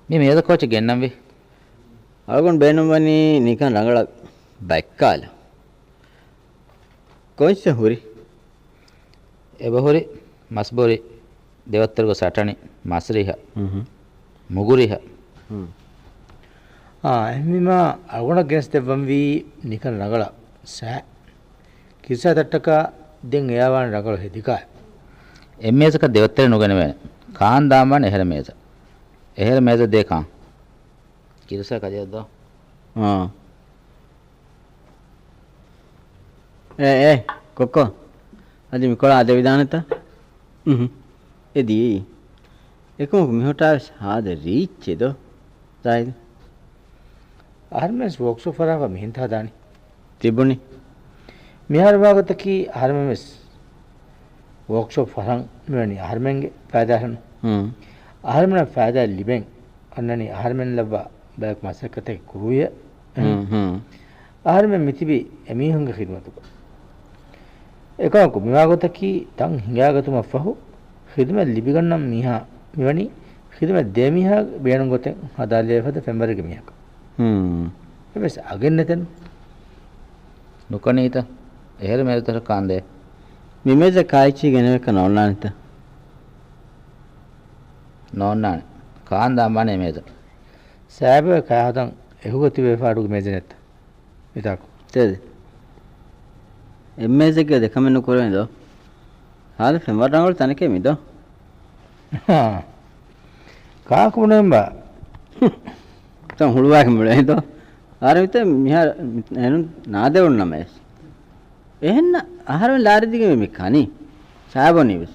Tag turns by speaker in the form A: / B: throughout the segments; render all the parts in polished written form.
A: මේ මේද කොච්ච ගෙන්නම් වේ
B: algon beenumani nikan rangala bakkala කොච්ච හුරි
A: එබහුරි මස්බොරි දෙවත්තරග සටනි මස්රිහ මුගුරිහ
C: එහිම අගුණ ගෙස් දෙවම් වී නිකන් රඟල සෑ කිසා තට්ටක දෙන් එයාවාන රඟල හෙදිකාය
A: එම්මේසක දෙවත්තර නොගෙන වෙන කාන් දාමන් එහෙර මේස දෙකන් කිරසා කජයද්ද
B: කොක්කෝ අද මිකොලා අද විධානත එදී එකම මිහොටාස් ආද රීච්චෙද සයිද
C: ආර්මස් වොක්සෝ ෆරාව මිහින්තා දානි
B: තිබුණි
C: මිහාර වාගතකි ආර්මස් වොක්සෝ ෆරන් මෙවැනි ආර්මෙන්ගේ ෆාදාහන ආර්මන ෆාදා ලිබෙන් අන්නනි ආර්මෙන් ලබ්බා බයක් මාසකතේ කුරුය ආර්මෙන් මිතිබි එමිහුන්ගේ ඛිදමතුක එකක මිවාගතකි තන් හිඟාගතුම ෆහු ඛිදම ලිබිගන්නම් මිහා මෙවැනි ඛිදම දෙමිහා බේනුන් ගොතෙන් හදාලිය ෆද ෆෙම්බරගේ මිහක එබැස් අගෙන්නතෙන්
A: නුකනීත එහෙර මේතර කාන්දේ
B: මිමෙජ කායිචි ගෙනවක නෝන්නානිත
A: නෝන්නාන කාන්දා මනේ මේත
C: සෑබ කයහදන් එහුගති වේපාඩුගේ මේජනෙත් විතක්
B: තේද එම්මේසක දෙකමනු කරේද හාද ෆෙම්වරංගල තනකේ මිද
C: කාකුණෙම්බා
B: තන් හුළුවාගේ මුලේද ආර විත මිහා එනු නාදෙවුන් නමස් එහෙන්න ආහාරෙන් ලාරි දිගේ මේ කනි සාබොනිවස්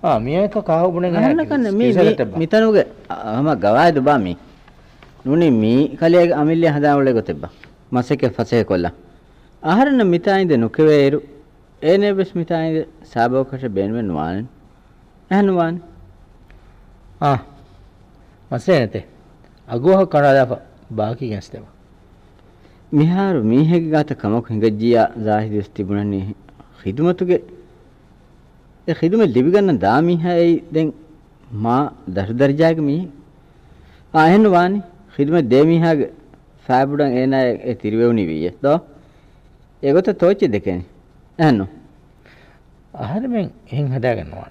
C: මියක කාහුබුණෙන්
B: අහන්න කන්න මේ මිතනුගේ අම ගවායද බා මේ නුනි මේ කලියගේ අමිල්ලිය හදාවලේ ගොතෙබ්බා මසෙක ෆසේ කොල්ලා ආහාරන මිතායින්ද නුකවේරු එනේ බස් මිතායින්ද සාබෝකට බෙන්වෙන් වාන එහෙනුවාන
C: මසේනතේ අගෝහ කණාදාප බාකි ගැස්තව
B: මිහාරු මීහෙගේ ගත කමක හිඟජියා ජාහිදස් තිබුණනේ ඛිදමතුගේ ඒ ඛිදම ලිබිගන්න දාමිහයි දැන් මා දර්දර්ජාගේ මී ආහෙන් වානි ඛිදම දෙමිහාගේ ෆාබුඩන් එනයි ඒ තිරිවෙවුනි විය දෝ ඒගොත තෝච්චි දෙකනේ එහෙනෝ
C: ආහාරෙන් එහෙන් හදාගන්නවා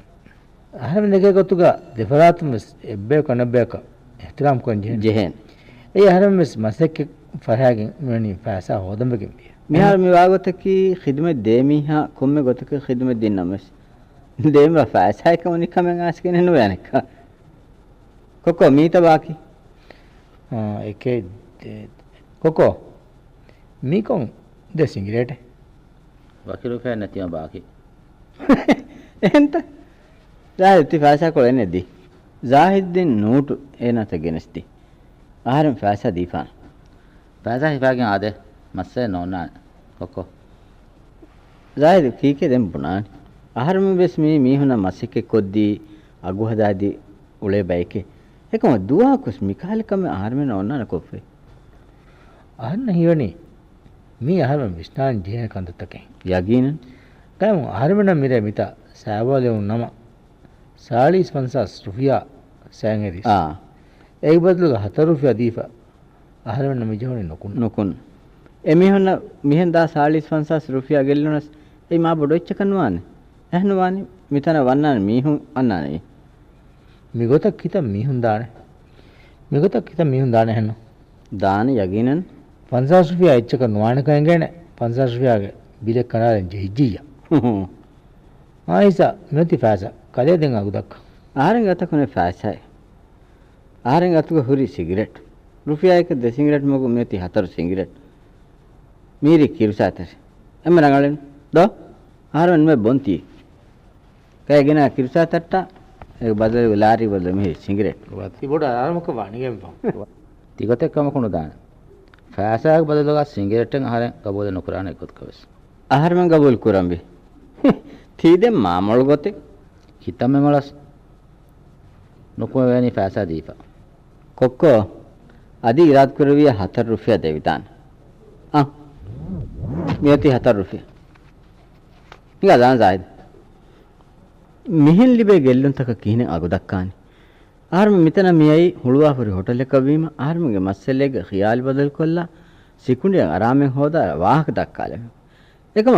C: ආහාරෙන් දෙකේ ගොතුග දෙපරාතුම එබ්බේ කනබ්බේක ඉහ්තිරාම් කොන්ජේ
B: ජෙහෙන්
C: ඒ ආහාරෙන් මසෙක් ෆරහාගෙන් මෙනි පාසා හොදඹගෙන් බිය
B: මිහාර මේ වාගතකි ඛිදම දෙමිහා කොම්මෙ ගොතක ඛිදම දින්නමස් දෙම ෆාසයි කමනි කමෙන් ආස්කෙන නුයනක කොකෝ මීත ಬಾಕಿ
C: ඒකේ කොකෝ මීකොන් දෙසිංගිරේට
A: වකිරු ෆෑ නැතිව ಬಾಕಿ
B: එහෙන්ත ජාහිද් ෆාසා කොලෙන්නේදී ජාහිද්දින් නූටු එනත ගෙනස්ති ආහාරම් ෆාසා දීපාන
A: පාසා හිපාගෙන් ආදේ මස්සේ නෝනා කොකෝ
B: ජාහිද් කීකේ දෙම් පුනානි ආහාරම බස් මේ මීහුන මසික කොද්දී අගු හදාදී උලේ බයිකේ එකම දුවා කුස් මිකාලකම ආහාරම නෝනා කොෆේ
C: අහන්න හිවනි මේ ආහාරම විස්නාන් ජීන කන්දතකේ
B: යගින
C: කම ආහාරම නම් මිරේ මිතා සෑවලේ උන්නම 40-50 රුපියා සෑංගෙරිස් ඒ බදලු 4 රුපියා දීපා ආහාරම නම් මිජෝනේ නොකුන් එමිහුන මිහෙන් දා 40-50 රුපියා ගෙල්ලනස් ඒ මා බොඩොච්ච කනවානේ එහෙනවානේ මිතන වන්නාන මීහුන් අන්නානේ මිගොතක් කිත මීහුන් දාන එහෙන දාන යගිනන් 50 රුපියා එච්චක නොවන කංගේන 50 රුපියාගේ බිලක් කරාලෙන් ජෙහිජියා ආයිසා මෙති ෆාසා කලේ දෙන් අගුදක් ආරෙන් ගතකුනේ ෆාසයි ආරෙන් අතුක හුරි සිගරට් රුපියා එක දෙ සිගරට් මොකු මෙති 4 සිගරට් මීරි කිරුසාතර එම රංගලෙන් දෝ ආරෙන් මේ බොන්ති කයගෙන කිරුසාතට්ට ඒ බදල ලාරි බදල මේ සිගරට් වත් ඉබොඩ ආරමක වණිගෙන් පම්
A: තිගතේ කමකුණු දාන ෆාසාක් බදලගා සිගරට්ෙන් ආහාරෙන් කබෝද නොකරන එකත් කවස්
B: ආහාරම ගබෝල් කුරම්බි තීදෙන් මාමොල් ගොතේ
A: හිතම මලස් නොකෝ වැනි ෆාසා දීපා
B: කොක්කෝ අදි ඉරාත් කරවිය 4 රුපියා දෙවිතාන මෙති 4 රුපියා නිකා දාන සායිද මිහින් ලිබේ ගෙල්ලුන් තක කිහිනේ අගොදක්කානි ආර්ම මෙතන මියයි හුළුවාපුරි හොටල් එක වීම ආර්මගේ මස්සලේග ඛියාල් බදල් කොල්ලා සිකුණිය ආරාමෙන් හොදා වාහක දක්කාල එකම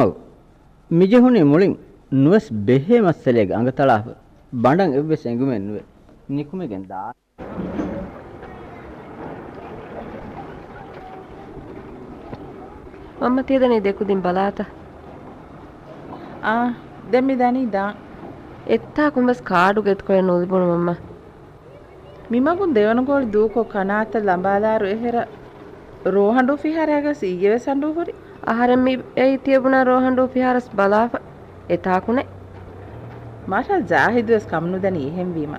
B: මිජහුනේ මුලින් නුවස් බෙහෙ මස්සලේග අඟතලා බණ්ඩන් එව්වෙස් එඟුමෙන් නුවේ නිකුමෙන් දා
D: මම්ම තියදනේ දෙකුදින් බලාත
E: ದೆಮ್ಮಿದಾನಿದ
D: ಎತ್ತಾ ಕುಂಬಸ್ ಕಾಡು ಗೆತ್ಕೊಳೆ ನೋದಿಬೋಣ ಮಮ್ಮ
E: ಮಿಮಗುನ್ ದೇವನಗೋಳಿ ದೂಕೋ ಕನಾತ ಲಂಬಾಲಾರು ಎಹೆರ ರೋಹಂಡು ಫಿಹಾರಾಗ ಸೀಗೆವೆ ಸಂಡು ಹೊರಿ
D: ಆಹಾರಂ ಮಿ ಏಯ್ ತಿಯಬುನ ರೋಹಂಡು ಫಿಹಾರಸ್ ಬಲಾಫ ಎತಾಕುನೆ
E: ಮಾಷಾ ಜಾಹಿದ್ವೆಸ್ ಕಮ್ನುದನಿ ಎಹೆಂ ವೀಮ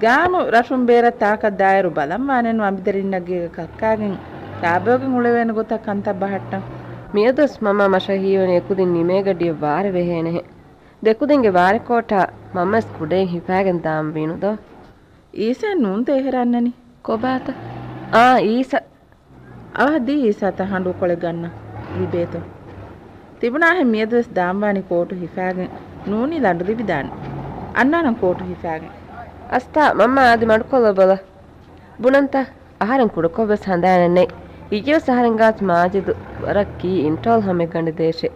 E: ಗಾಮು ರಶುಂ ಬೇರ ತಾಕ ದಾಯರು ಬಲಂ ವಾನೆನ್ ಅಂಬಿದರಿನ್ನಗೆ ಕಕ್ಕಾಗೆನ್ ಲಾಬೋಗೆನ್ ಉಳೆವೇನ ಗೊತ್ತ ಕಂತ ಬಹಟ್ಟ
D: මියදස් මම මශහීවන එකුදින් නිමේගඩිය වාර වෙහෙනෙහෙ දෙකුදින්ගේ වාර කෝට මමස් කුඩෙන් හිපෑගෙන් දාම් වීනුද
E: ಈಸನ್ ನೂಂತ ಎಹರನ್ನನಿ
D: කොබාත ಈಸ
E: ಅವದಿ ಈಸತ ಹಂಡು ಕೊಳೆ ಗನ್ನ ಲಿಬೇತು ತಿಬುನಾ ಹೆ ಮಿಯದಸ್ ದಾಂವಾನಿ ಕೋಟು ಹಿಫಾಗೆನ್ ನೂನಿ ಲಂಡು ಲಿಬಿದಾನ್ ಅನ್ನನ ಕೋಟು ಹಿಫಾಗೆನ್
D: ಅಸ್ತಾ ಮಮ್ಮ ಆದಿ ಮಡ್ಕೊಲ್ಲ ಬಲ ಬುಣಂತ ಆಹಾರಂ ಕುಡಕೊಬಸ್ ಹಂದಾನನೆ ಇಜಿವ ಸಹರಂಗಾತ್ ಮಾಜಿದು ವರಕ್ಕಿ ಇಂಟೋಲ್ ಹಮೆ ಗಂಡ ದೇಶೆ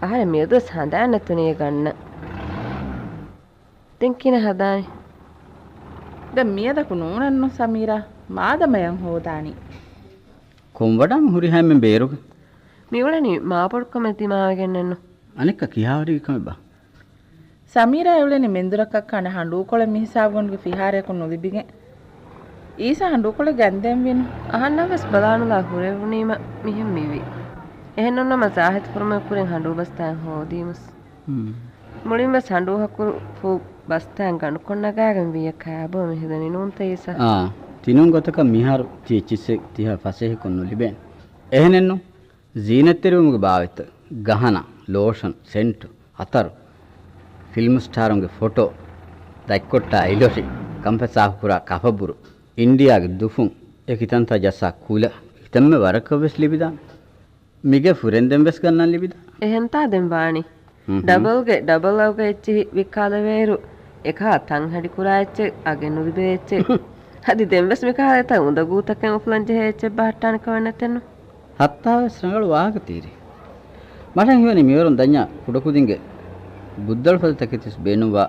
D: ಆಹಾರ ಮಿಯದಸ್ ಹಂದಾನತುನಿಯ ಗಣ್ಣ ತಿಂಕಿನ ಹದಾನಿ
E: ದ ಮಿಯದಕು ನೂನನ್ನು ಸಮೀರಾ ಮಾದಮಯಂ ಹೋದಾನಿ
B: කොම්වඩම් හුරි හැමෙන් බේරුක
D: මිවලනි මාපොඩ්කම තිමාවගෙන්නನ್ನು
B: අනෙක්ක කියාවරි කම බා
E: ಸಮೀರಾ ಎವಳೆನಿ ಮೆಂದುರಕ್ಕ ಕಣ ಹಂಡು ಕೊಳೆ ಮಿಹಿಸಾಬೊನ್ಗೆ ಫಿಹಾರೆಕು ನುಲಿಬಿಗೆ ಈಸ ಹಂಡು ಕೊಳೆ ಗಂದೆಂ ವಿನು
D: ಅಹನ್ನವಸ್ ಬಲಾನುಲಾ ಹುರೆವುನೀಮ ಮಿಹಿಂ ಮಿವಿ එහෙන්නොන්නම සාහිත කුරුම පුරෙන් හඬු බස්තෑන් හෝදීමස් මුලින්ම හඬු හකුරු ෆු බස්තෑන් ගණු කොන්නගාගෙන් විය කෑබෝ මෙහෙදනි නූන්ත ඒස
B: තිනුන් ගොතක මිහාරු තිච්චිසෙක් තිහ ෆසෙහි කොන්නු ලිබෙන් එහෙනෙන්නු ජීනත්තෙරුමුගේ භාවිත ගහන ලෝෂන් සෙන්ට් අතරු ෆිල්ම් ස්ටාරුන්ගේ ෆොටෝ දක්කොට්ට අයිලොරි කම්පසා පුරා කපබුරු ಇಂಡಿಯಾಗೆ ದುಫುಂ ಏಕಿತಂತ ಜಸ್ಸಾ ಕೂಲ ಇತಮ್ಮೆ ವರಕವೆಸ್ ಲಿಬಿದಾ ಮಿಗೆ ಫುರೆಂದೆಂ ವೆಸ್ ಗನ್ನನ್ ಲಿಬಿದಾ
D: එහෙන්තා දෙම් වාಣි ඩබල්ගේ ඩබල් අවගේ එච්චි විකාල වේරු එකා තන් හැඩි කුරා එච්ච අගෙනු රිබේ එච්ච හදි දෙම්වස් මිකාලත උඳ ගූතකෙන් උෆලංජ හේච්ච බහට්ටාන කවන්නතෙන්නු
B: ಹತ್ತಾವೆ ಶ್ರಂಗಳು ವಾಗ ತೀರಿ ಮಠಂ ಹಿವನಿ ಮಿವರುನ್ ದඤ್ಞಾ ಕುಡಕುದಿಂಗೆ ಬುದ್ದಳ ಫಲ ತಕಿತಿಸ್ ಬೇನುವಾ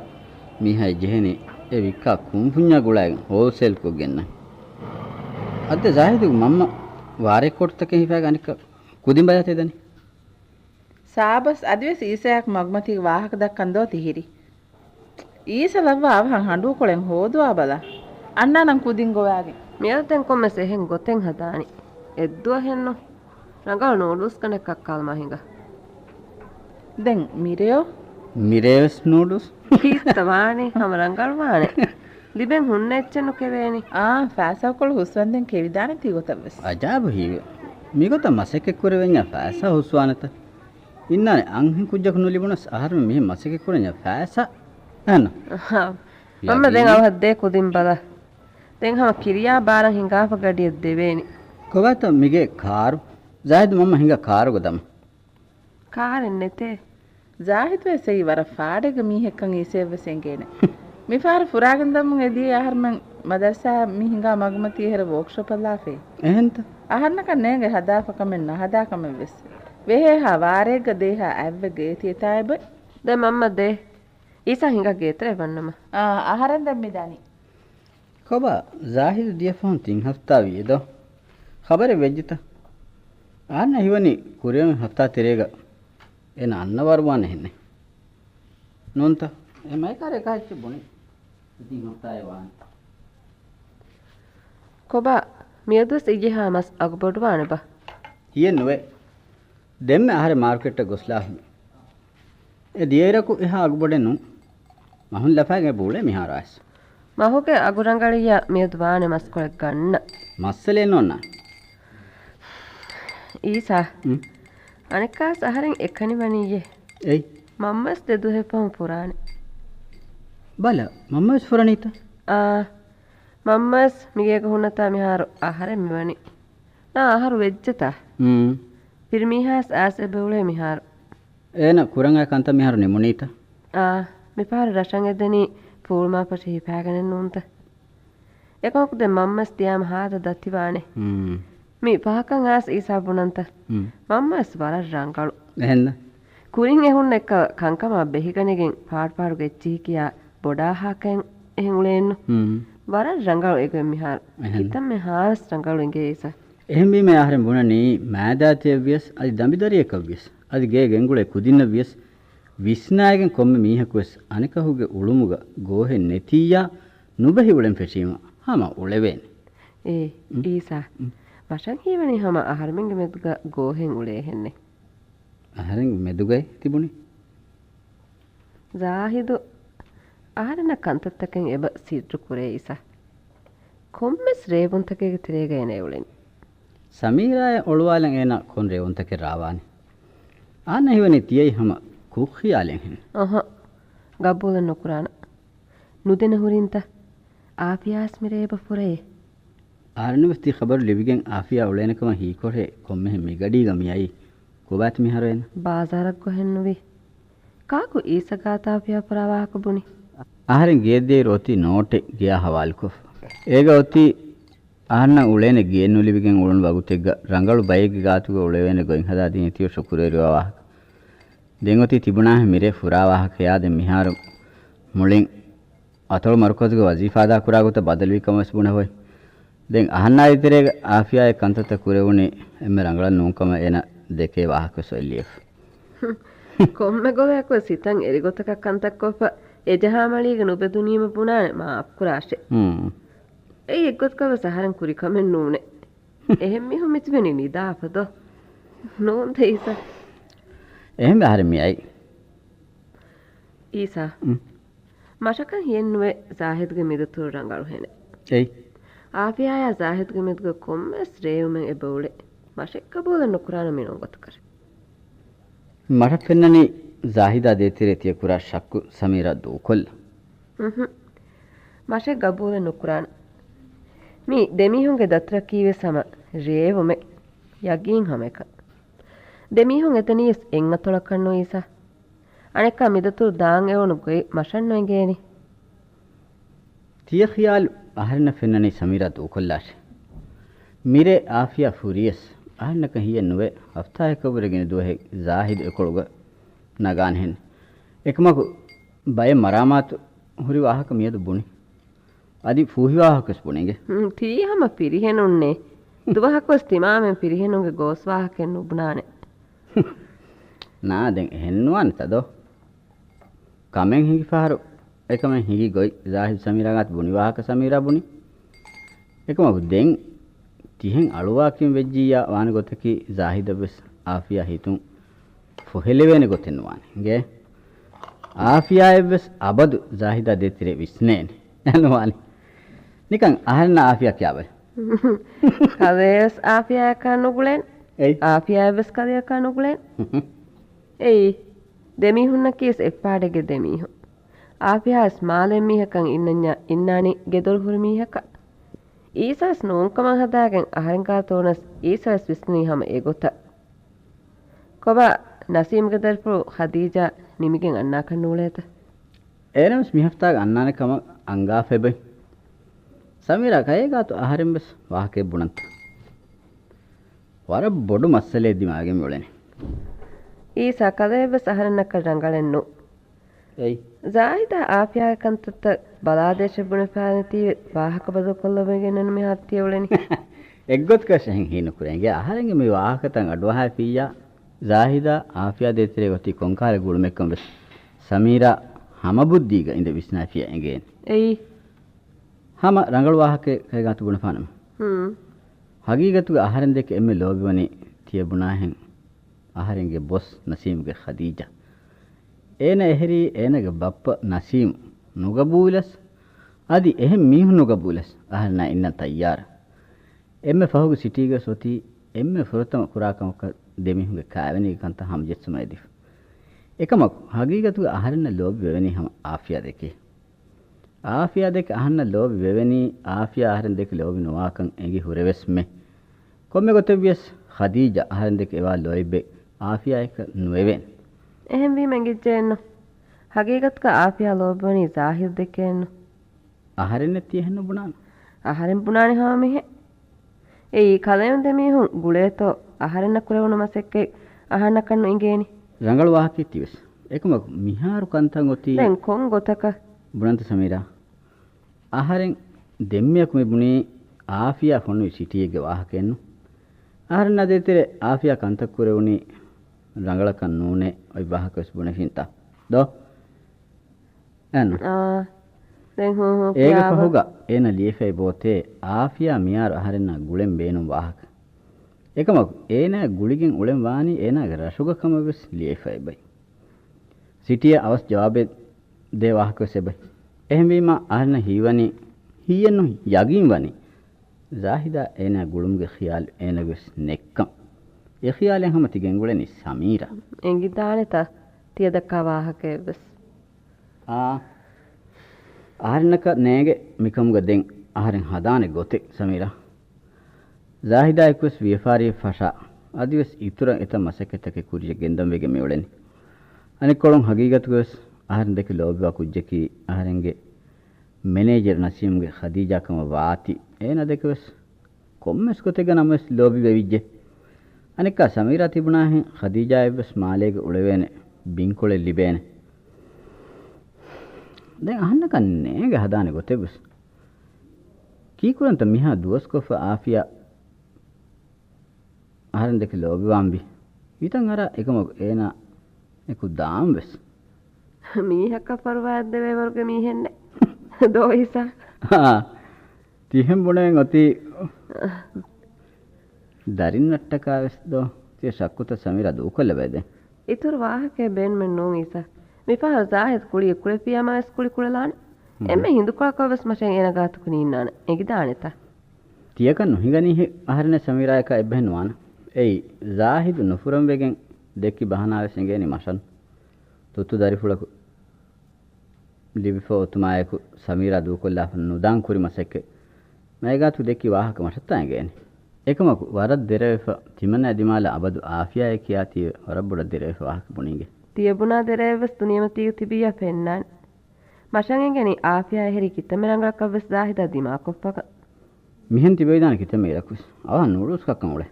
B: ಮೀಹೈ ಜೆಹನಿ ಎ ವಿಕ್ಕಾ ಕುಂಪುඤ್ಞಾ ಗುಳಾಗೆ ಹೋಲ್ಸೇಲ್ ಕೊಗೆನ್ನ ಅದ್ದೆ ಜಾಹಿದು ಮಮ್ಮ ವಾರೆ ಕೊಡ್ತಕೆ ಹಿಫಾಗ ಅನಿಕ ಕುದಿಂ ಬಯತೆದನಿ
E: ಸಾಬಸ್ ಅದ್ವೆಸ್ ಈಸಯಾಕ್ ಮಗ್ಮತಿಗೆ ವಾಹಕ ದಕ್ಕಂದೋ ತಿಹಿರಿ ಈಸ ಲವ್ವ ಅವಹಂ ಹಂಡು ಕೊಳೆಂ ಹೋದುವಾ ಬಲ ಅಣ್ಣ ನಂ ಕುದಿಂ ಗೋವಾಗೆ
D: මියල්තෙන් කොම්මස් එහෙන් ගොතෙන් හදානි එද්දුව හෙන්නු ರಂಗಳ ನೂಡಲ್ಸ್ ಕಣೆ ಕಕ್ಕಾಲ್ ಮಹಿಂಗ
E: ದೆನ್ ಮಿರೆಯೋ
B: ಮಿರೇವಸ್ ನೂಡಲ್ಸ್
D: ಕೀಸ್ತವಾಣಿ ಹಮ ರಂಗಳ ವಾಣೆ ಲಿಬೆನ್ ಹುನ್ನೆ ಎಚ್ಚೆನ್ನು ಕೆವೇನಿ
E: ಫಾಸವಕೊಳು ಹುಸ್ವಂದೆನ್ ಕೆವಿದಾನೆ ತಿಗೊತವ್ವೆಸ್
B: ಅಜಾಬ ಹೀವೆ ಮಿಗೊತ ಮಸಕೆ ಕುರೆವೆಂಗ ಫಾಸ ಹುಸ್ವಾನತ ಇನ್ನಾನೆ ಅಂಹಿ ಕುಜ್ಜಕ ನುಲಿಬುನಸ್ ಆಹಾರ ಮಿ ಮಸಕೆ ಕುರೆಂಗ ಫಾಸ ಅನ್ನ
D: ಮಮ್ಮ ದೆನ್ ಅವ ಹದ್ದೆ ಕುದಿಂ ಬಲ ದೆನ್ ಹಮ ಕಿರಿಯಾ ಬಾರಂ ಹಿಂಗಾಫ ಗಡಿಯ ದೇವೇನಿ
B: ಕೊವಾತ ಮಿಗೆ ಕಾರು ಜಾಹಿದ್ ಮಮ್ಮ ಹಿಂಗ ಕಾರು ಗದಮ
D: ಕಾರೆನ್ನೆತೆ
E: ಜಾಹಿದ್ ವೆಸೈ ವರ ಫಾಡೆಗ ಮೀಹೆಕ್ಕಂ ಈಸೆವ್ವೆಸೆಂಗೇನೆ ಮಿಫಾರ ಫುರಾಗಂದಮ್ ಎದಿ ಆಹರ್ಮನ್ ಮದರ್ಸಾ ಮಿ ಹಿಂಗಾ ಮಗಮತಿ ಹೆರ ವರ್ಕ್‌ಶಾಪ್ ಅಲ್ಲಾಫೆ
B: එහෙන්ත
E: ಅಹನ್ನಕ ನೇಗೆ ಹದಾಫಕಮೆನ್ ನಹದಾಕಮೆನ್ ವೆಸ್ ವೆಹೆ ಹವಾರೆಗ ದೇಹ ಅವ್ವೆ ಗೇತಿ ತಾಯಬ
D: ದೆ ಮಮ್ಮ ದೆ ಈಸಾ ಹಿಂಗಾ ಗೇತ್ರೆ ಬನ್ನಮ
E: ಆಹಾರಂ ದಮ್ಮಿದಾನಿ
B: ಕೊಬ ಜಾಹಿದ್ ದಿಯಫೋನ್ ತಿಂ ಹಫ್ತಾವಿ ಎದೋ ಖಬರೆ ವೆಜ್ಜಿತ ಆನ್ನ ಹಿವನಿ ಕುರಿಯಂ ಹಫ್ತಾ ತೆರೆಗ එන අන්නවර්වාන හෙන්නේ නොන්ත එමයි කරේ කාච්ච බොනේ ඉතින් හොතයි වාන
D: කොබ මියදුස් ඉජිහාමස් අගබොඩ වානබ
B: හියෙන් නොවේ දෙම්ම ආහාර මාර්කට් එක ගොස්ලා ඒ දියරකු එහා අගබොඩෙනු මහුන් ලෆාගේ බෝලේ මිහාරාස්
D: මහුගේ අගුරංගලිය මියදු වානේ මස් කොලක් ගන්න
B: මස්සලේ නොන්න
D: ඊසා අනිකා සහරෙන් එකනි වණීයේ
B: එයි
D: මම්මස් දෙදු හෙපම පුරානේ
B: බල මම්මස් ෆරණීත
D: මම්මස් මිගේ ගහුණතා මිහාර ආහාරෙ මෙවනි නා ආහාර වෙජ්ජතා පිරිමිහාස් ආසෙ බෙවුලේ මිහාර
B: එන කුරංගා කන්ත මිහාර නෙමුනීත
D: මිපාර රෂන් එදෙනි පූල්මා පටි හිපාගෙන නුන්ත එකමකුද මම්මස් තියාම හාද දතිවානේ මේ පහකන් ආස් ඊසා බුණන්ත මම්මස් වර රංගලු
B: එහෙන්න
D: කුරින් එහුන්න එක කංකම බෙහිගණගෙන් පාඩපාඩු ගෙච්චි කියා බොඩා හාකෙන් එහෙංුලේන්න වර රංගලු එක මිහාර හිතම් මේ හාස් රංගලු ඉගේ ඊසා
B: එහෙම බීම ආහාරෙන් බුණනි මෑදාතිය වියස් අදි දඹිදරියක වියස් අදි ගේ ගෙන්ගුලේ කුදින්න වියස් විස්නායගෙන් කොම්ම මීහකුස් අනිකහුගේ උළුමුග ගෝහෙ නෙතියා නුබහි උලෙන් පෙසීම හම උලෙවෙන්
D: ඒ ඊසා වශන් හීවනි හම ආහාරෙන් මෙදුග ගෝහෙන් උලේ හෙන්නේ
B: ආහාරෙන් මෙදුගයි තිබුණි
D: ජාහිදු ආහාරන කන්තත්තකෙන් එබ සීත්‍රු කුරේ ඊසා කොම්මස් රේබුන්තකේ තිරේගේනේ උලෙන්
B: ಸಮೀರಾಯ ಒಳುವಾಲೆಂ ಏನ ಕೊಂಡ್ರೆ ಒಂತಕ್ಕೆ ರಾವಾನೆ ಆನ ಹಿವನಿ ತಿಯೈ ಹಮ ಕುಖಿಯಾಲೆಂ ಹೆನ್
D: ಗಬ್ಬೂದ ನುಕುರಾನ ನುದೆನ ಹುರಿಂತ ಆಫಿಯಾಸ್ ಮಿರೇಬ ಫುರೇ
B: ಆರ್ನವಸ್ತಿ ಖಬರ್ ಲಿವಿಗೆಂ ಆಫಿಯಾ ಉಳೇನಕಮ ಹೀಕೊರೆ ಕೊಮ್ಮೆ ಮಿಗಡಿ ಗಮಿಯೈ ಕುಬಾತ್ ಮಿಹರೆನ್
D: ಬಾಜಾರಕ್ ಗೊಹೆನ್ನುವಿ ಕಾಕು ಈಸಗಾತಾಫಿಯಾ ಪರವಾಹಕ ಬುನಿ
B: ಆಹರೆಂ ಗೇದ್ದೆ ರೋತಿ ನೋಟೆ ಗಿಯಾ ಹವಾಲ್ಕೊ ಏಗ ಒತಿ ಆಹನ್ನ ಉಳೇನೆ ಗೇನ್ನು ಲಿವಿಗೆಂ ಉಳನ್ ವಗುತೆಗ್ಗ ರಂಗಳು ಬೈಗೆ ಗಾತುಗ ಉಳವೇನೆ ಗೊಯಿಂ ಹದಾ ದಿನಿತಿಯೋ ಶುಕುರೇರಿವಾ ದೆಂಗೊತಿ ತಿಬುನಾ ಮಿರೆ ಫುರಾವಾಹಕ ಯಾದೆ ಮಿಹಾರು ಮುಳಿಂ ಅತಳು ಮರ್ಕೋದ್ಗ ವಜೀಫಾದಾ ಕುರಾಗುತ ಬದಲ್ವಿ ಕಮಸ್ ಬುಣ ಹೋಯ್ ದೆಂ ಆಹನ್ನ ಇತಿರೆಗ ಆಫಿಯಾಯ ಕಂತತ ಕುರೆವುನಿ ಎಮ್ಮೆ ರಂಗಳ ನೂಕಮ ಎನ දෙකේ වාහක සොල්ලියෆ්
D: කොම්මෙ ගොවයක් සිතන් එරිගොතක කන්තක් කොප එජහාමලීග නුබෙදුනීම පුනානේ මා අප්කුරාෂේ ඒ එක්ගොත්කව සහරන් කුරි කමෙන් නූනේ එහෙම් මිහු මිතිබෙනි නිදාපද නෝන් තේස
B: එහෙම හරියයි
D: ඊසා මෂකන් හියන්නුවේ සාහිද්ගේ මිදතුරු රංගලු හෙනේ
B: එයි
D: ආපියාය සාහිද්ගේ මිදක කොම්මස් රේවුමෙන් එබෝලේ මෂෙක්ක බෝල නුකුරාන මිනෝ ගත කර
B: මට පෙන්නනි ජාහිදා දේතිරේ තිය කුරා ශක්කු සමීරා දෝකොල්
D: මෂෙක් ගබෝල නුකුරාන මී දෙමිහුන්ගේ දත්‍ර කීවේ සම රේවුමෙ යගින් හැමක දෙමිහුන් එතනියස් එංග තොලකන්නෝ ඊසා අනෙක්ක මිදතුරු දාන් එවණු ගොයි මෂන්නෝ ගේනි
B: තිය ඛියාල් අහරන පෙන්නනි සමීරා දෝකොල්ලාෂ මිරේ ආෆියා ෆුරියස් අහන්නක හියන්නුවේ හෆ්තායක වරගෙන දුවේ ජාහිද් එකොළුග නගාන් හෙන් එකමකු බය මරාමාතු හුරි වාහක මියදු බුනි අදි ෆූහි වාහකස් බුනිගේ
D: තීහම පිරිහෙනුන්නේ දුවහක්වස් තිමාමෙන් පිරිහෙනුගේ ගෝස් වාහකෙන් නුබුනානේ
B: නා දැන් එහෙන්නුවන් තදෝ කමෙන් හිගි පාරු එකමෙන් හිගි ගොයි ජාහිද් සමීරාගත් බුනි වාහක සමීරා බුනි එකමකු දැන් තිහෙන් අලුවාකින් වෙජ්ජියා වාන ගොතකි ජාහිද බස් ආෆියා හිතුන් ෆොහෙලෙවෙන ගොතෙන් වානේ ගේ ආෆියා එවස් අබදු ජාහිදා දෙතිරේ විස්නේන යනවානේ නිකන් අහන්න ආෆියා කියාවල
D: කවේස් ආෆියා කනුගුලෙන්
B: එයි
D: ආෆියා එවස් කදියා කනුගුලෙන් එයි දෙමිහුන්න කීස් එපාඩගේ දෙමිහු ආෆියා ස්මාලෙන් මිහකන් ඉන්නානි ගෙදොල් හුරු මිහක ඊසස් නෝන්කම හදාගෙන් අහරංකා තෝනස් ඊසස් විස්නී හැම ඒගොත කොබ නසීම්ගේ දල්පු ඛදීජා නිමිගෙන් අන්නා කන්නූලේත
B: එනම්ස් මිහෆ්තාග අන්නානකම අංගා ෆෙබයි සමීරා කයගාතු අහරෙන් බස් වාහකේ බුණන්ත වර බොඩු මස්සලේ දිමාගෙන් වලනේ
D: ඊසා කදේ බස් අහරන්නක රංගලෙන්නු
B: එයි
D: ಜಾಹಿದಾ ಆಫ್ಯಾಕಂತತ್ತ ಬಲಾದೇಶ ಬುಣಫಾನತಿ ವಾಹಕ ಬದು ಕೊಲ್ಲಬೆಗೆನನ ಮೆ ಹತ್ತಿಯವಳೆನಿ
B: ಎಗ್ಗೊತ್ ಕಶೆಂ ಹೀನು ಕುರೆಂಗೆ ಆಹಾರಂಗೆ ಮೆ ವಾಹಕತಂ ಅಡ್ವಹಾ ಫಿಯಾ ಜಾಹಿದಾ ಆಫ್ಯಾ ದೇತಿರೆ ಗತಿ ಕೊಂಕಾಲ ಗುಳು ಮೆಕ್ಕಂ ಬೆಸ್ ಸಮೀರಾ ಹಮ ಬುದ್ದಿಗ ಇಂದ ವಿಸ್ನಾಫಿಯಾ ಎಂಗೆ
D: ಎಯಿ
B: ಹಮ ರಂಗಳು ವಾಹಕೆ ಕೈಗಾತು ಬುಣಫಾನಂ ಹಗೀಗತು ಆಹಾರಂ දෙක එමෙ ලෝබිවනි තියබුණා හෙන් ආහාරෙන්ගේ බොස් නසීම්ගේ ඛදීජා ඒන එහෙරි ඒනගේ බප්ප නසීම් නුගබූලස් අදි එහෙම් මීහු නුගබූලස් ආහරන ඉන්න තයාර එම්මෙ ෆහුග සිටීගේ සොති එම්මෙ ෆරතම කුරාකමක දෙමිහුගේ කාවනි කන්ත හම්ජෙත්සමයිදි එකමක් හගීගතු ආහරන ලෝබි වෙවෙනි හම ආෆියා දෙක අහන්න ලෝබි වෙවෙනි ආෆියා ආහරන දෙක ලෝබි නොවාකන් එගි හුරෙවස්මෙ කොම්මෙ ගොතවියස් ඛදීජා ආහරන දෙක ඒවා ලෝයිබෙ ආෆියා එක නුවෙවෙන්
D: එහෙම වී මංගිච්චෙන්න හගීගත්ක ආෆියා ලෝබවනි ජාහිර් දෙකෙන්න
B: ආහරෙන් නැති එහෙන්න බුණාන
D: aharen punani hamihe ei kalayon demihun guleto aharenna kurewuna masekke ahanna kannu ingeni
B: rangal wahaki tiwes ekuma miharu kantan oti
D: den kon gotaka
B: bunanta samira aharen demmiyak me buni ආෆියා ෆොනු සිටියේගේ වාහකෙන්නු ආරණ දෙතේ ආෆියා කන්තක් කුරෙවුනි රංගලකන් නෝනේ ඔයි වාහකස් බුණ හින්තා දෝ එන්න
D: දැන් හෝ
B: ඒක පහුගා එන ලියෆේ බෝතේ ආෆියා මියාර ආරණ ගුලෙන් බේනු වාහක එකම එන ගුලිගෙන් උලෙන් වානි එනගේ රසුගකම වෙස් ලියෆේ බයි සිටිය අවස් ජවාබේ දේ වාහකස් බයි එහෙම වීම ආරණ හීවනි හීයන්නු යගින් වනි ज़ाहिदा एना गुलुमगे ख़ियाल एना गस नेक्कम ए ख़ियालें हम तिगें गुलेनि समीरा
D: एंगी दानेता तियदक्का वाहके बस
B: आहारनक नेगे मिकम गदें आहारन हदाने गोते समीरा ज़ाहिदा एकस विफारी फशा अदिवस इतुर एत मसकेतके कुरिय गेंदम वेगे मेवलेनि अनेक कोळं हकीकत गस आहारन देके लोबवा कुज्जकी आहारंगे मैनेजर नसीमगे खदीजा कम वाती एना देखवस කොම්මස් කොතේක නමස් ලෝබි වෙවිජ්ජේ අනික සමීරා තිබුණා හේ ඛදීජා එවස් මාලේක උළවෙනේ බින්කොලේ ලිබේනේ දැන් අහන්න කන්නේ ගේ හදානේ ගොතෙබස් කීකුරන්ත මිහා දුවස්කොෆ ආෆියා අහරන් දෙක ලෝබි වම්බි ඊතන් අර එකම එනා එකු දාම්බස්
D: මීහක පරවාද දෙවේ වර්ග මීහෙන්නේ දෝයිසා
B: තිහෙම් බොණෙන් අති දරින්නට්ටකාවස් දෝ තිය ශක්කුත සමීර දුකල බෙද
D: ඉතුරු වාහකේ බෙන් මෙන් නෝ ඉසා මිපහ ਜ਼ਾහිද් කුලිය කුලේ පියාමස් කුලි කුලලාන එමෙ හිඳු කකවස් මෂෙන් එන ගාතු කුනින්නාන එගිදානෙත
B: තියකන් නොහිගනි ආහරණ සමීරායක එබ්බෙන් වාන එයි ਜ਼ਾහිද් නුෆුරම් වෙගෙන් දෙකි බහනාවස් එගේනි මෂන් තුතු දරිෆුලක ලිබිෆෝ තුමායක සමීරා දුකල්ලා නුදාන් කුරි මසෙක්කේ මයිගාතු දෙකි වාහක මටත්තාගේනි එකම වරද දෙරෙෆ තිමන අදිමාල අබදු ආෆියා කියාති වරබුඩ දෙරෙෆ වාහක පුණිගේ
D: තියබුණා දෙරෙවස් තුනියමතිය තිබියා පෙන්නන් මෂංගෙන් ගෙනි ආෆියා හෙරි කිතමරංගක් අවස් දාහිතා දිමා කොප්පක
B: මිහෙන් තිබෙයිදාන කිතමේ රකුස් ආ නූඩල්ස් කක්කම් උලේ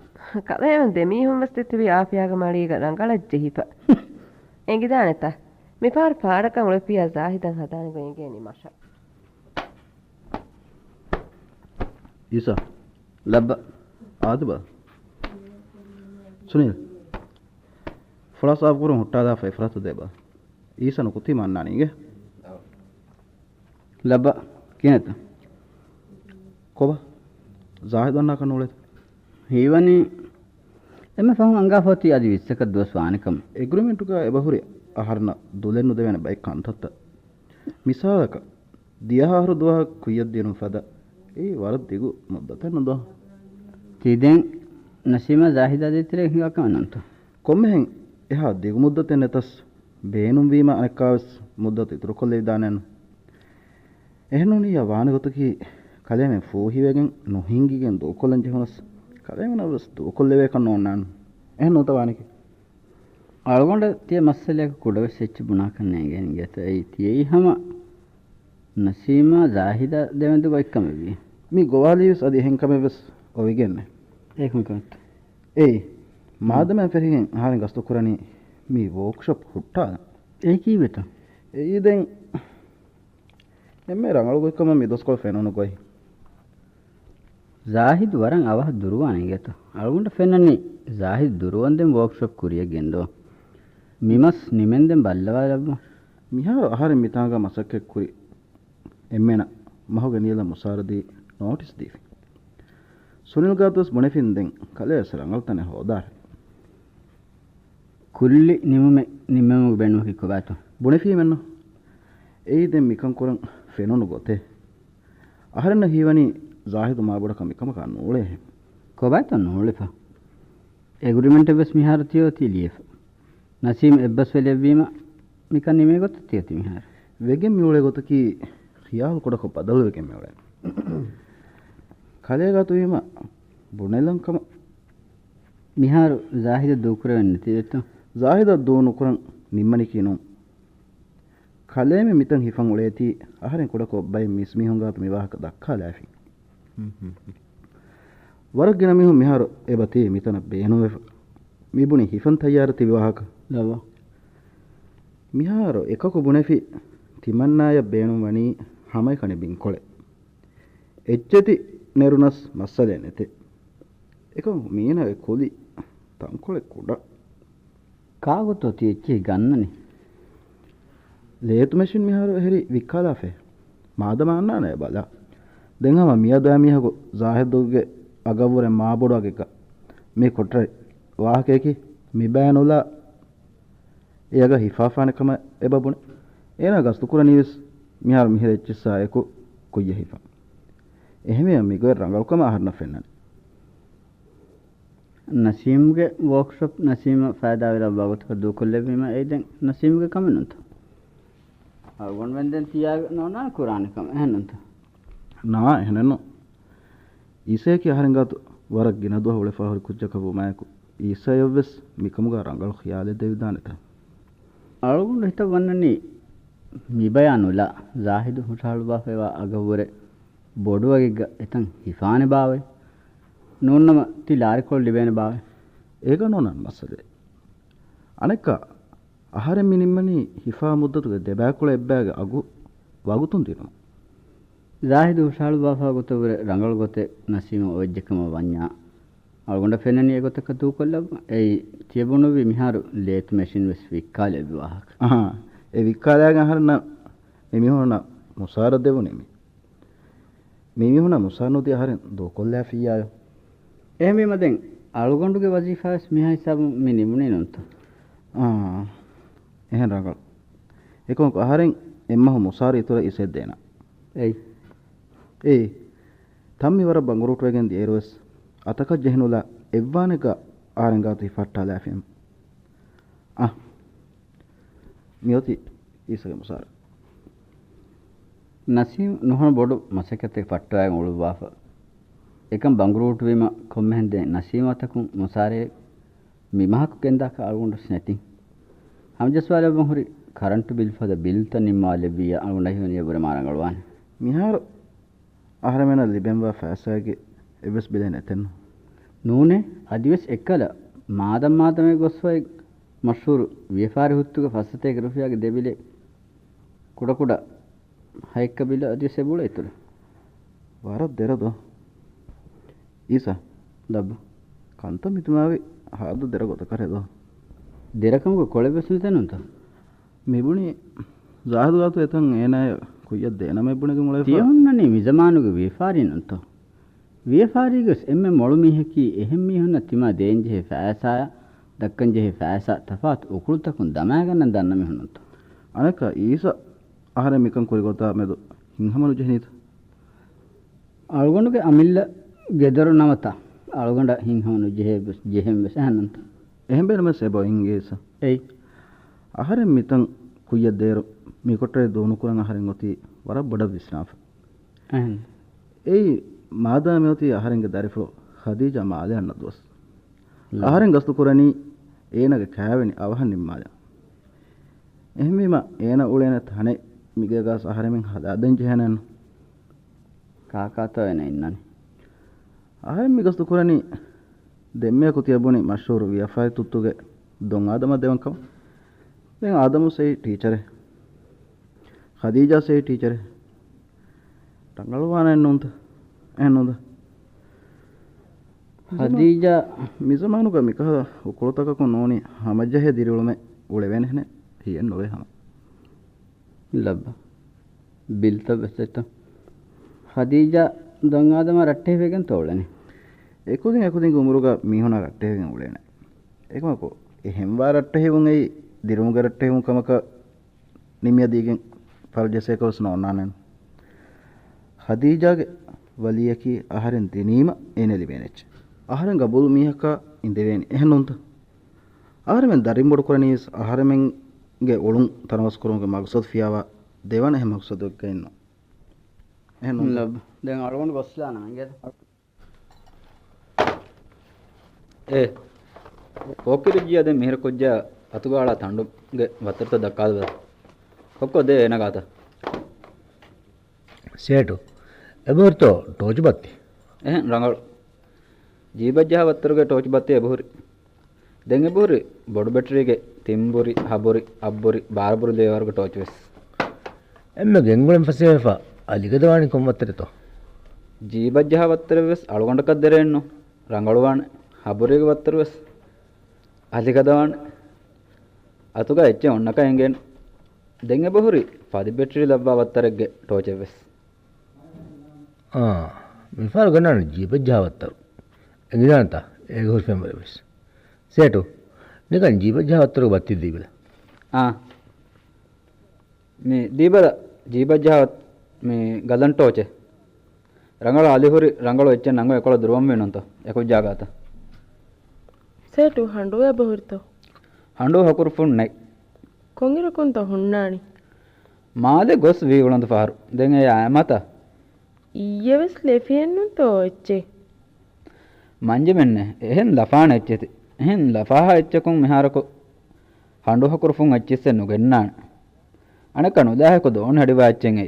D: කලෙන් දෙමීහුම් වස් තිබි ආෆියාගේ මඩීක රංගලජ් ජෙහිප එංගිදානෙත මෙපාර පාඩකම් උලේ පියා දාහිතන් හදාන ගෙනි මෂා
F: ईसा लब आदबा सुनील फड़ा साहब को हुट्टा दा फैफरा तो देबा ईसा नु कुती मानना नहीं गे
B: लब केनत
F: कोबा जाहिद वन्ना कनोले
B: हीवनी එම ෆහන් අංගාපොති අදි විස්සක දොස්වානිකම්
F: එග්‍රීමන්ට් එක එබහුරිය ආහරණ දුලෙන්නු දෙවෙන බයික් කන්තත්ත මිසාලක දියහරු දුව කුයද දිනු ෆද ඒ වර දිගු මුද්දතන දෝ
B: තිදෙන් නසීම ජාහිදා දෙතරේ හිගකමනන්ත
F: කොම්මෙන් එහා දිගු මුද්දතෙන් නැතස් බේනුම් වීම අනකාවස් මුද්දත ඉතුරු කොල්ලේ දානන එහෙනුනි යවාන ගොතකි කලෙමෙන් ෆෝහිවෙගෙන් නොහිංගිගෙන් දෝකොලන් ජහනස් කලෙමෙන් අවස් දෝකොල්ලේ කන්නෝනන් එහෙනු තවානික
B: අලගොන්ඩ තිය මස්සලයක කුඩවෙස් එච්ච බුණා කන්නේ ගෙන ගත ඒ තියයි හැම නසීම ජාහිදා දෙවන්දු ගොයික්කම වී
F: මේ ගෝවාලියස් අධි හෙන්කමෙවස් ඔවිගෙන්නේ
B: ඒක මිකන්ත
F: ඒ මාදම ෆෙරිගෙන් ආහාරෙන් ගස්තු කරණි මේ වර්ක්ෂොප් හුට්ටා
B: ඒ කීවෙත
F: ඒ දැන් එම්මේ රංගල ගොයික්කම මේ දොස්කොල් ෆෙනෝන ගොයි
B: ජාහිද් වරන් අවහ දුරුවානේ ගත අලගොන්ඩ ෆෙන්නන්නේ ජාහිද් දුරුවන්දෙන් වර්ක්ෂොප් කුරිය ගෙන්දෝ මිමස් නිමෙන්දෙන් බල්ලවා ලැබු
F: මිහා ආහාරෙන් මිතාගා මසක්කෙක් කුරි එම්මෙන මහෝගේ නියල මුසාරදී ನೋಟಿಸ್ ದೀವಿ ಸುನಿಲ್ ಗಾತಸ್ ಬುಣೆಫಿಂದೆಂ ಕಲೆ ಸರಂಗಲ್ತನೆ ಹೋದಾರ
B: ಕುಲ್ಲಿ ನಿಮ್ಮೆ ಬೆನ್ನು ಹಿಕ್ಕುಬಾತು
F: ಬುಣೆಫಿ ಮೆನ್ನು ಏಯಿದೆ ಮಿಕಂ ಕುರಂ ಫೆನೋನು ಗೊತೆ ಅಹರನ ಹೀವನಿ ಜಾಹಿದ್ ಮಾಬುಡ ಕಮಿಕಮ ಕಾನೂಳೆ
B: ಕೊಬಾತು ನೋಳೆಫ ಎಗ್ರಿಮೆಂಟ್ ಬೆಸ್ ಮಿಹಾರತಿಯೋ ತಿಲಿಯಫ ನಸೀಮ್ ಎಬ್ಬಸ್ ವೆಲೆವೀಮ ಮಿಕನ್ ನಿಮೆ ಗೊತ್ತಿಯತಿ ಮಿಹಾರ
F: ವೆಗೆ ಮಿಯುಳೆ ಗೊತಕಿ ಖಿಯಾಲ್ ಕೊಡಕ ಬದಲುವೆಗೆ ಮಿಯುಳೆ කලයගතු වීම බුණෙලංකම
B: මිහාරු ජාහිද දුකුර වෙන්න තියත
F: ජාහිද දෝනු කුරන් නිම්මනි කිනු කලෙමෙ මිතන් හිෆන් උලේති අහරෙන් කොඩක ඔබ්බයි මිස් මිහුංගාතු මිවාහක දක්කා ලෑෆි ವರಗಿನ ಮಿಹು ಮಿಹಾರು ಎಬತಿ ಮಿತನ ಬೇನುವೆ ಮಿಬುನಿ ಹಿಫನ್ ತಯ್ಯಾರತಿ ವಿವಾಹಕ
B: ಲವ
F: ಮಿಹಾರು එකකු බුණෙෆි තිමන්නාය බේනුම් වනී හමයි කණි බින්කොಳೆ එච්චති නෙරුනස් මස්සලේ නැතේ එක මීනගේ කොලි තංකොಳೆ කුඩ
B: කාගොතෝ තියච්චි ගන්නනේ
F: ලේතු මැෂින් මිහාරු හෙරි වික්කාලාෆේ මාදමාන්නා නේ බලා දෙංගම මියදා මිහකු ජාහිදුගේ අගවුරේ මාබොඩගෙක මේ කොටරේ වාහකේකි මිබෑනුලා එයග හිෆාෆානකම එබබුණ එන ගස්තු කුර නිවස් මිහාරු මිහෙච්චසා එකු කොయ్య හිෆා එහෙම මිගො රංගල්කම ආහරන ෆෙන්නන
B: නසීම්ගේ වර්ක්ෂොප් නසීම ෆායදා වෙලා බගතක දුකොල්ලෙවීම එයිදෙන් නසීම්ගේ කමනුන්ත අගොන් වෙන්දෙන් තියා නෝනා කුරානකම එහෙනන්ත
F: නා එහෙනනෝ ඊසේකි ආහරංගතු වරක් ගින දුව වල ෆාහරි කුජ්ජකබු මයකු ඊසයවස් මිකමුගා රංගල් ඛියාලේ දෙවිදානත
B: අලුගුන් හිත වන්නනි මිබයනුලා ජාහිදු හුසාලු බාෆේවා අගවුරේ බොඩුවගෙග එතන් හිෆානේ බාවේ නෝන්නම ති ලාරිකොල් ලිබේන බාවේ
F: ඒක නෝනන් මස්සදේ අනෙක්ක ආහාරෙ මිනිම්මනි හිෆා මුද්දතුගේ දෙබෑකුල එබ්බෑගේ අගු වගුතුන් දිනනවා
B: ಜಾಹಿದು ಶಾಳು ಬಾಫಾ ಗೊತ್ತವರೆ ರಂಗಳ ಗೊತ್ತೆ ನಸೀಮ ಒಜ್ಜಕಮ ವನ್ಯಾ ಅಳಗೊಂಡ ಫೆನನಿ ಗೊತ್ತಕ ತೂಕೊಲ್ಲ ಏಯ್ ತಿಯಬುನುವಿ ಮಿಹಾರು ಲೇತ್ ಮೆಷಿನ್ ವೆಸ್ ವಿಕ್ಕಾಲೆ ವಿವಾಹಕ
F: ඒ වික්කාලයන් අහරන මිමිහුණ මුසාර දෙවුනේ මිමිහුණ මුසානුති අහරෙන් දෝකොල්ලා ෆියායෝ
B: එහෙම මදෙන් අලුගොඬුගේ වජීෆාස් මිහා හිසබ මි නිමුනේ නොන්ත
F: එහෙන් රංගල් එකම අහරෙන් එම්මහ මුසාර ඉතර ඉසෙත් දෙන ඒ තම්මි වර බංගුරුට වෙගෙන් දියරොස් අතක ජෙහනුලා එව්වානක ආරංගාති ෆට්ටාලා ෆෙම් මියොති ඊසගේ මුසාර
B: නසීම් නොහන බොඩු මසකතේ ෆට්ටායන් උළු වාෆ එකම් බංගුරුට වීම කොම්මෙන්දේ නසීම අතකුන් මුසාරේ මිමහක් කෙන්දාක අලුගොඬු ස්නැටින් හම්ජස්වාල බංහුරි කරන්ට් බිල් ෆද බිල් තනිම්මා ලැබිය අලුගොඬ හිවනිය බර මාරංගලවාන
F: මිහාර ආහරමෙන ලිබෙන්වා ෆෑසාගේ එවස් බිලේ නැතෙන්න
B: නූනේ අදිවස් එකල මාදම් මාදමේ ගොස්වයි මෂූර් වියෆාරි හුත්තුගේ ෆස්සතේ ගරුෆියාගේ දෙබිලේ කුඩ කුඩ හයික බිල අදිවස් එබුල ඉතුරු
F: වරක් දෙරදෝ ඊසා
B: ලබ්බ
F: කන්ත මිතුමාවේ හාදු දෙර ගොත කරේදෝ
B: දෙරකමුගේ කොළෙබසු තනුන්ත
F: මෙබුණි ජාහදු ගාතු එතන් ඒනාය කුයද දෙන මෙබුණගේ මොලේ
B: තියොන්නනේ මිසමානුගේ වියෆාරිනන්ත වියෆාරිගස් එම්මෙ මොළු මිහකි එහෙම් මිහුන්න තිමා දේන්ජේ ෆෑසාය දක්කන්ජේ ෆෑසා තෆාත් උකුල්තකුන් දමා ගන්න දන්න මිහුන්නන්ත
F: අනක ඊස ආහාර මිකන් කුරි ගොතා මෙදු හින්හමනු ජෙහිනීත
B: අලුගොඬුගේ අමිල්ල ගෙදර නවත අලුගොඬ හින්හමනු ජෙහෙම් වෙසහනන්ත
F: එහෙම් බෙනම සෙබෝ ඉංගේස
B: එයි
F: ආහාර මිතන් කුයද දේර මේ කොටේ දෝනු කුරන් ආහාරෙන් ඔති වර බඩ විස්නාෆ එයි මාදා මෙoti ආහාරෙන්ගේ දරිෆලෝ ಖದೀಜಾ ಮಾಲೆ ಅನ್ನದೋಸ್ ආහාරෙන් ගස්තු කුරණී ඒනගේ කෑවෙනි අවහන් නිම්මාල එහෙමීම ඒන උලේන තනේ මිගේ ගස් ආහාරෙන් හදාදෙන් ජහනන්
B: කාකාතෝ එන ඉන්නනේ
F: ආහාරෙන් මිගස්තු කුරණී දෙම්මේ කුතියබුනි මෂූර් වියෆායි තුත්තුගේ දොන් ආදම දෙවන්කම දැන් ආදමු සෙයි ටීචරේ ಖದೀಜಾ ಸೇ teacher ಟಂಗಳವಾನ ಎನ್ನುಂದ
B: Khadija
F: ಮಿಜಮಾನುಗ ಮಿಕ ಉಕುಳತಕ noni ಹಮಜ್ಜಹೆ ದಿರುಳುಮೆ ಉಳೆವೆನೆನೆ ಹಿಯನ್ ನೋವೆ ಹಮ
B: ಲಬ್ಬ ಬಿಲ್ತ ಬೆಸೆತ Khadija ದೊಂಗಾದಮ ರಟ್ಟೆ ಬೇಗನ್ ತೋಳನೆ
F: ಎಕುದಿನ್ ಉಮರುಗ ಮೀಹುನ ರಟ್ಟೆ ಬೇಗನ್ ಉಳೆನೆ ಏಕಮಕೋ ಎಹೆಂವಾ ರಟ್ಟೆ ಹೇವುಂ ei ದಿರುಮುಗ ರಟ್ಟೆ ಹೇವುಂ ಕಮಕ ನಿಮಿಯ ದೀಗೆನ್ ಫರ್ಜಸೆಕವಸ್ ನೋನಾನನ್ ಖದೀಜಾಗೆ ವಲಿಯಕಿ ಆಹಾರೆನ್ ದಿನೀಮ ಏನೆಲಿ ಬೇನೆಚ್ ಆಹಾರೆನ್ ಗಬುಲ್ ಮೀಹಕ ಇಂದೆವೇನಿ ಎಹನುಂತ ಆಹಾರೆನ್ ದರಿಂ ಬೊಡು ಕೊರನೀಸ್ ಆಹಾರೆನ್ ಗೆ ಒಳುಂ ತನವಸ್ ಕೊರುಂಗೆ ಮಕ್ಸದ್ ಫಿಯಾವಾ ದೇವನ ಹೆ ಮಕ್ಸದ್ ಗೆನ್ನು ಎಹನುಂತ
B: ಲಬ್ ದೆನ್ ಅಳಗೊಂಡು ಬಸ್ಲಾನ ಹಂಗೆ
A: ಏ ಓಕಿರುಜಿಯ ದೆ ಮಿಹರ ಕೊಜ್ಜ ಅತುಗಾಳ ತಂಡುಗೆ ವತ್ತರ್ತ ದಕ್ಕಾದ ಕೊಕ್ಕೋದೆ ಏನಗಾತ
C: ಸೇಟು ಎಬರ್ತು ಟೋಜು ಬತ್ತಿ
B: එහෙන් රංගල ජීබජ්ජහ වත්තරගේ ටෝච් බත්තේ බොහුරි දෙන් එබොහුරි බොඩු බැටරිගේ තිම්බුරි හබොරි අබ්බොරි බාරබුරි දේවර්ග ටෝච් වෙස්
C: එම්ම ගෙන්ගුලෙන් ෆසේෆා අලිගදවානි කොම්වත්තරතෝ
B: ජීබජ්ජහ වත්තර වෙස් අලුගණ්ඩකක් දෙරෙන්නු රංගලවාන හබොරිගේ වත්තර වෙස් අලිගදවාන අතුග එච්ච ඔන්නක එංගෙන් දෙන් එබොහුරි පදි බැටරි ලබ්බා වත්තරගේ ටෝච් වෙස්
C: මිෆාර ගන්නන ජීබජ්ජාවත්තරු එංගිනාන්තා ඒක හොස් පෙම්බරෙස් සේටු නිකන් ජීබජ්ජාවත්තරු බත්ති දීබල
B: මේ දීබල ජීබජ්ජාවත් මේ ගලන් ටෝචේ ರಂಗಳ ಅಲಿಹುರಿ ರಂಗಳು ಹೆಚ್ಚೆ ನಂಗ ಎಕೊಳ ದುರ್ವಂ ವೇಣಂತ ಎಕೊ ಜಾಗಾತ
E: ಸೇಟು ಹಂಡುವೆ ಬಹುರ್ತು
B: ಹಂಡು ಹಕುರು ಫುನ್ ನೈ
E: ಕೊಂಗಿರ ಕುಂತ ಹುಣ್ಣಾಣಿ
B: ಮಾಲೆ ಗೊಸ್ ವಿ ಉಳಂದು ಫಾರು ದೆಂಗೆ ಯಾಮತ
E: ಇಯವೆಸ್ ಲೆಫಿಯನ್ನು ತೋ ಎಚ್ಚೆ
B: ಮಂಜೆ ಮೆನ್ನೆ ಎಹೆನ್ ಲಫಾಣ ಎಚ್ಚೆತಿ ಎಹೆನ್ ಲಫಾಹ ಎಚ್ಚೆಕುಂ ಮಿಹಾರಕು ಹಂಡು ಹಕುರು ಫುನ್ ಎಚ್ಚಿಸೆ ನುಗೆನ್ನಾಣ ಅಣಕನು ದಾಹಕು ದೋಣ ಹಡಿವಾ ಎಚ್ಚೆಂಗೆ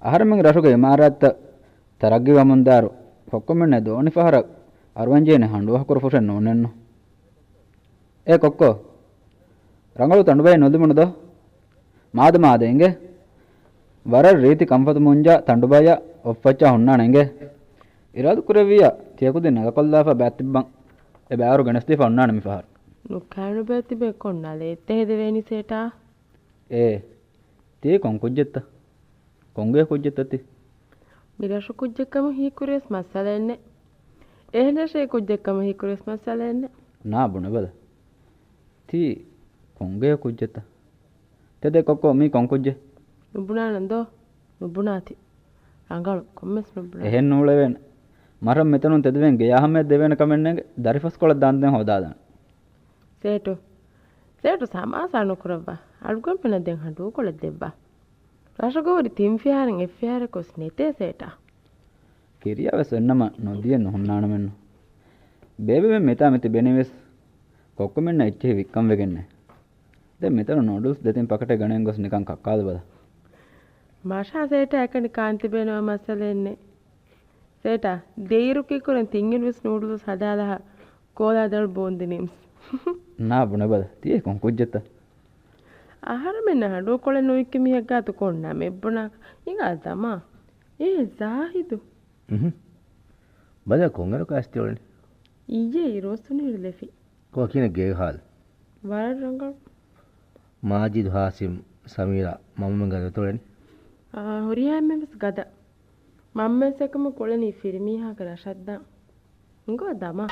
B: ಅಹರಮಿಂಗ್ ರಶುಗೆ ಇಮಾರತ್ತ ತರಗ್ಗಿ ವಮುಂದಾರು ಕೊಕ್ಕೊಮೆನ್ನೆ ದೋಣಿ ಫಹರ ಅರ್ವಂಜೇನೆ ಹಂಡು ಹಕುರು ಫುಷನ್ ನೋನೆನ್ನು ಏ ಕೊಕ್ಕೋ ರಂಗಳು ತಂಡುಬಾಯಿ ನೊಂದುಮುಣದೋ ಮಾದ ಮಾದ ಹಿಂಗೆ ವರ ರೀತಿ ಕಂಫದ ಮುಂಜ ತಂಡುಬಾಯ ಒಪ್ಪಚ್ಚ ಹುಣ್ಣಾಣೆಂಗೆ ಇರಾದು ಕುರೆವಿಯ ತೇಕುದಿ ನಗಕೊಲ್ಲಾಫ ಬ್ಯಾತಿಬ್ಬಂ ಎ ಬ್ಯಾರು ಗಣಸ್ತಿಫ ಹುಣ್ಣಾಣ ಮಿಫಾರ್
E: ನುಕ್ಕಾಣು ಬ್ಯಾತಿ ಬೇಕೊಂಡಾಲೆ ಎತ್ತೆಹೆದೆವೇನಿ ಸೇಟಾ
B: ಏ ತೇ ಕೊಂಕುಜ್ಜೆತ್ತ ಕೊಂಗೆ ಕುಜ್ಜೆತ್ತತಿ
E: මිරශු කුජ්ජකම හීකුරෙස් මස්සලෙන්නේ එහෙනශේ කුජ්ජකම හීකුරෙස් මස්සලෙන්නේ
B: ನಾ ಬುಣಬದ ತಿ ಕೊಂಗೆ ಕುಜ್ಜೆತ್ತ ತೆದೆ ಕೊಕ್ಕೋ ಮೀ ಕೊಂಕುಜ್ಜೆ
E: ನುಬುಣಾನಂದೋ ನುಬುಣಾತಿ ರಂಗಳು ಕೊಮ್ಮೆಸ್ ನುಬುಣಾ
B: එහෙන් නූලවෙන මරම් මෙතනුන් තෙදවෙන් ගේ යහමෙ දෙවෙන කමෙන්නගේ දරිෆස් කොළ දාන්දෙන් හොදාදන
E: ಸೇಟು ಸೇಟು ಸಮಾಸಾನು ಕುರವ್ವ ಅಳ್ಗೊಂ ಪೆನದೆಂ ಹಂಡು ಕೊಳದ್ದೆವ್ವ ರಸಗೋರಿ ತಿಂಫಿಯಾರಂ ಎಫ್ಫಿಯಾರ ಕೊಸ್ ನೆತೆ ಸೇಟ
B: කිරියාවස් එන්නම නොදියෙන් හොන්නාන මෙන්න බේබෙ මෙතා මෙති බෙනෙවෙස් කොක්කමෙන්න එච්චේ වික්කම් වෙගෙන්නේ දැන් මෙතන නෝඩල්ස් දෙතින් පකට ගණෙන් ගොස් නිකන් කක්කාද බල
E: මාෂා ಸೇಟ එකනි කාන්ති බේනව මස්සලෙන්නේ ಸೇಟ ದೇಯಿರುಕಿ ಕುರನ್ ತಿಂಗಿನ್ವಿಸ್ ನೂಡಲ್ಸ್ ಹದಾಲಹ ಕೋಲಾದಳ ಬೋಂದಿನಿಮ್ಸ್
B: ನಾ ಬುಣಬದ ತಿಯೇ ಕೊಂಕುಜ್ಜೆತ್ತ
E: ಆಹಾರ ಮೆನ್ನ ಹಡು ಕೊಳೆ ನೋಯ್ಕೆ ಮಿಹಗಾತು ಕೊಂಡ ಮೆಬ್ಬುಣ ಈಗ ಅದಮ್ಮ ಏ ಜಾಹಿದು
C: ಬದ ಕೊಂಗರ ಕಾಸ್ತಿ ಒಳ್ಳೆ
E: ಇಯ್ಯೆ ಇರೋಸುನಿ ಇರಲೆಫಿ
C: ಕೋಕಿನ ಗೆ ಹಾಲ್
E: ವರ ರಂಗಳು
C: ಮಾಜಿದ್ ಹಾಸಿಮ್ ಸಮೀರಾ ಮಮ್ಮ ಗದ ತೊಳೆನಿ
E: ಹುರಿಯಾಮೆಸ್ ಗದ ಮಮ್ಮೆಸಕಮ ಕೊಳೆನಿ ಫಿರ್ಮಿ ಹಾಕರ ಶದ್ದ ಇಂಗೋ ಅದಮ್ಮ